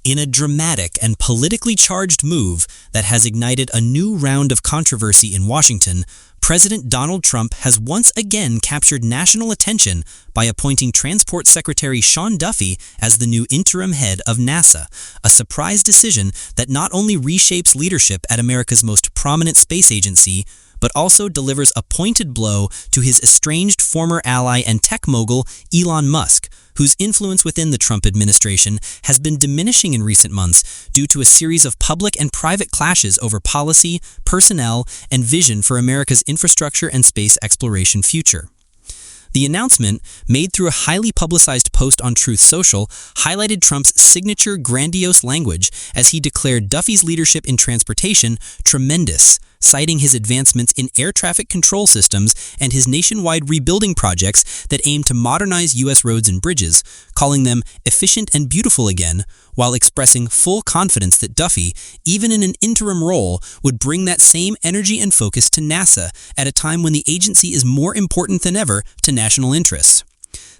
In a dramatic and politically charged move that has ignited a new round of controversy in Washington, President Donald Trump has once again captured national attention by appointing Transport Secretary Sean Duffy as the new interim head of NASA, a surprise decision that not only reshapes leadership at America's most prominent space agency, but also delivers a pointed blow to his estranged former ally and tech mogul Elon Musk, whose influence within the Trump administration has been diminishing in recent months due to a series of public and private clashes over policy, personnel, and vision for America's infrastructure and space exploration future. The announcement, made through a highly publicized post on Truth Social, highlighted Trump's signature grandiose language as he declared Duffy's leadership in transportation tremendous, citing his advancements in air traffic control systems and his nationwide rebuilding projects that aim to modernize U.S. roads and bridges, calling them efficient and beautiful again, while expressing full confidence that Duffy, even in an interim role, would bring that same energy and focus to NASA at a time when the agency is more important than ever to national interests.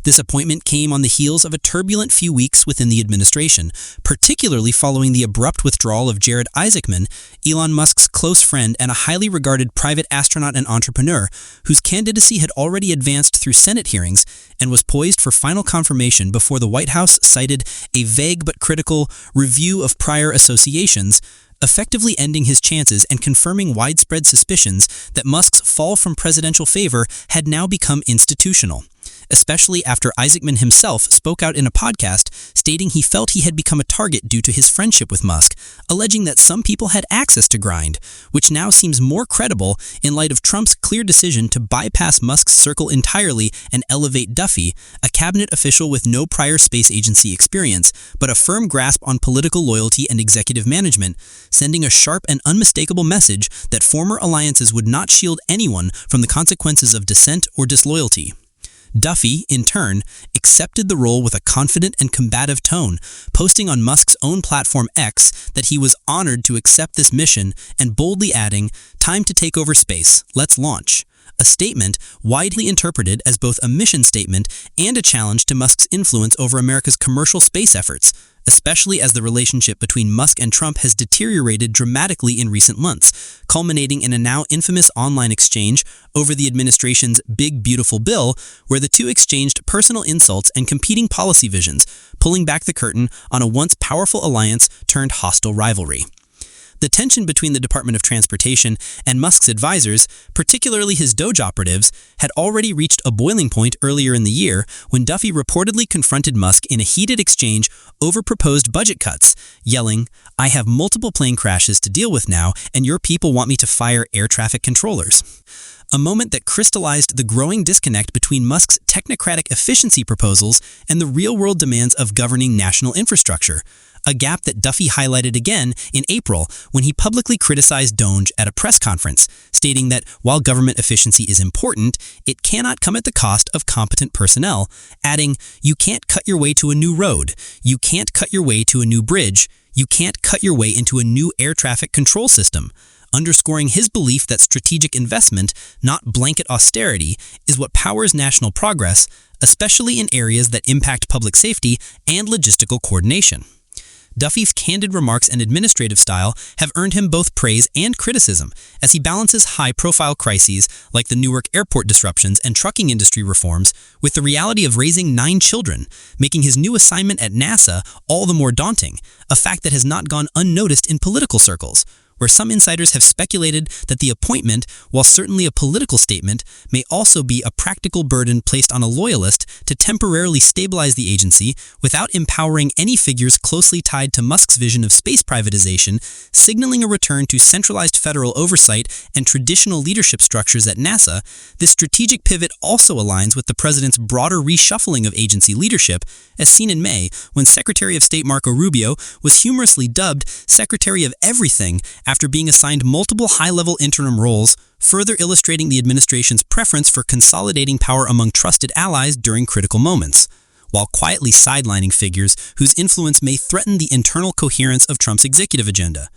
This appointment came on the heels of a turbulent few weeks within the administration, particularly following the abrupt withdrawal of Jared Isaacman, Elon Musk's close friend and a highly regarded private astronaut and entrepreneur, whose candidacy had already advanced through Senate hearings and was poised for final confirmation before the White House cited a vague but critical review of prior associations, effectively ending his chances and confirming widespread suspicions that Musk's fall from presidential favor had now become institutional, especially after Isaacman himself spoke out in a podcast stating he felt he had become a target due to his friendship with Musk, alleging that some people had access to Grind, which now seems more credible in light of Trump's clear decision to bypass Musk's circle entirely and elevate Duffy, a cabinet official with no prior space agency experience, but a firm grasp on political loyalty and executive management, sending a sharp and unmistakable message that former alliances would not shield anyone from the consequences of dissent or disloyalty. Duffy, in turn, accepted the role with a confident and combative tone, posting on Musk's own platform X that he was honored to accept this mission and boldly adding, "Time to take over space, let's launch." A statement widely interpreted as both a mission statement and a challenge to Musk's influence over America's commercial space efforts, especially as the relationship between Musk and Trump has deteriorated dramatically in recent months, culminating in a now infamous online exchange over the administration's Big Beautiful Bill, where the two exchanged personal insults and competing policy visions, pulling back the curtain on a once powerful alliance turned hostile rivalry. The tension between the Department of Transportation and Musk's advisors, particularly his Doge operatives, had already reached a boiling point earlier in the year when Duffy reportedly confronted Musk in a heated exchange over proposed budget cuts, yelling, "I have multiple plane crashes to deal with now, and your people want me to fire air traffic controllers." A moment that crystallized the growing disconnect between Musk's technocratic efficiency proposals and the real-world demands of governing national infrastructure, a gap that Duffy highlighted again in April when he publicly criticized DOGE at a press conference, stating that while government efficiency is important, it cannot come at the cost of competent personnel, adding, "You can't cut your way to a new road, you can't cut your way to a new bridge, you can't cut your way into a new air traffic control system," underscoring his belief that strategic investment, not blanket austerity, is what powers national progress, especially in areas that impact public safety and logistical coordination. Duffy's candid remarks and administrative style have earned him both praise and criticism as he balances high-profile crises like the Newark airport disruptions and trucking industry reforms with the reality of raising 9 children, making his new assignment at NASA all the more daunting, a fact that has not gone unnoticed in political circles, where some insiders have speculated that the appointment, while certainly a political statement, may also be a practical burden placed on a loyalist to temporarily stabilize the agency without empowering any figures closely tied to Musk's vision of space privatization, signaling a return to centralized federal oversight and traditional leadership structures at NASA. This strategic pivot also aligns with the president's broader reshuffling of agency leadership, as seen in May when Secretary of State Marco Rubio was humorously dubbed Secretary of Everything after being assigned multiple high-level interim roles, further illustrating the administration's preference for consolidating power among trusted allies during critical moments, while quietly sidelining figures whose influence may threaten the internal coherence of Trump's executive agenda.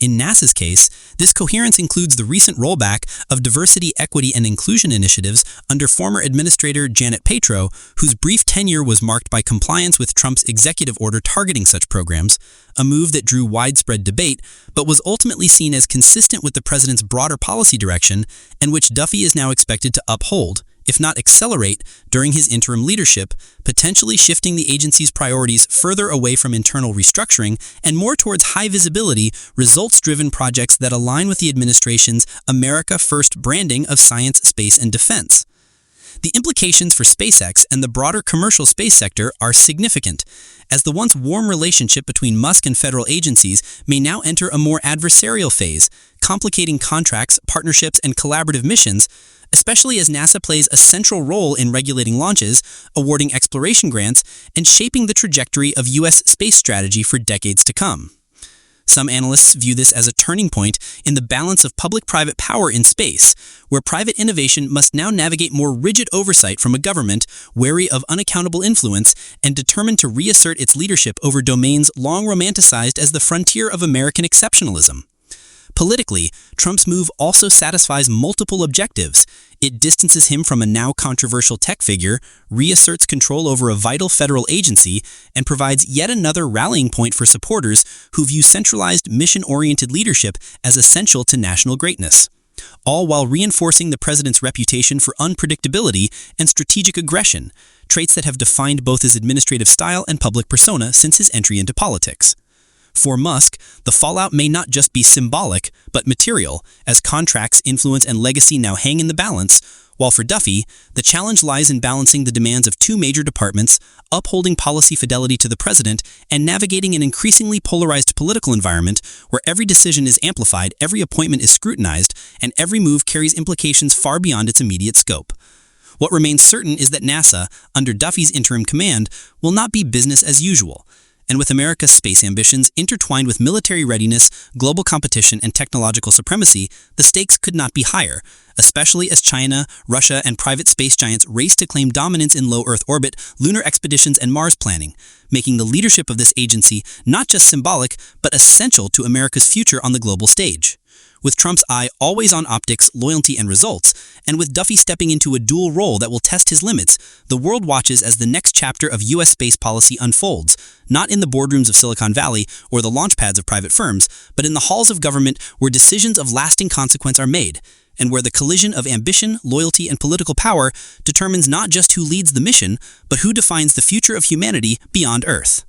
In NASA's case, this coherence includes the recent rollback of diversity, equity, and inclusion initiatives under former Administrator Janet Petro, whose brief tenure was marked by compliance with Trump's executive order targeting such programs, a move that drew widespread debate but was ultimately seen as consistent with the president's broader policy direction and which Duffy is now expected to uphold, if not accelerate, during his interim leadership, potentially shifting the agency's priorities further away from internal restructuring and more towards high-visibility, results-driven projects that align with the administration's America First branding of science, space, and defense. The implications for SpaceX and the broader commercial space sector are significant, as the once warm relationship between Musk and federal agencies may now enter a more adversarial phase, complicating contracts, partnerships, and collaborative missions, especially as NASA plays a central role in regulating launches, awarding exploration grants, and shaping the trajectory of U.S. space strategy for decades to come. Some analysts view this as a turning point in the balance of public-private power in space, where private innovation must now navigate more rigid oversight from a government wary of unaccountable influence and determined to reassert its leadership over domains long romanticized as the frontier of American exceptionalism. Politically, Trump's move also satisfies multiple objectives. It distances him from a now controversial tech figure, reasserts control over a vital federal agency, and provides yet another rallying point for supporters who view centralized, mission-oriented leadership as essential to national greatness, all while reinforcing the president's reputation for unpredictability and strategic aggression, traits that have defined both his administrative style and public persona since his entry into politics. For Musk, the fallout may not just be symbolic, but material, as contracts, influence, and legacy now hang in the balance, while for Duffy, the challenge lies in balancing the demands of two major departments, upholding policy fidelity to the president, and navigating an increasingly polarized political environment where every decision is amplified, every appointment is scrutinized, and every move carries implications far beyond its immediate scope. What remains certain is that NASA, under Duffy's interim command, will not be business as usual. And with America's space ambitions intertwined with military readiness, global competition, and technological supremacy, the stakes could not be higher, especially as China, Russia, and private space giants race to claim dominance in low Earth orbit, lunar expeditions, and Mars planning, making the leadership of this agency not just symbolic, but essential to America's future on the global stage. With Trump's eye always on optics, loyalty, and results, and with Duffy stepping into a dual role that will test his limits, the world watches as the next chapter of U.S. space policy unfolds, not in the boardrooms of Silicon Valley or the launch pads of private firms, but in the halls of government where decisions of lasting consequence are made, and where the collision of ambition, loyalty, and political power determines not just who leads the mission, but who defines the future of humanity beyond Earth.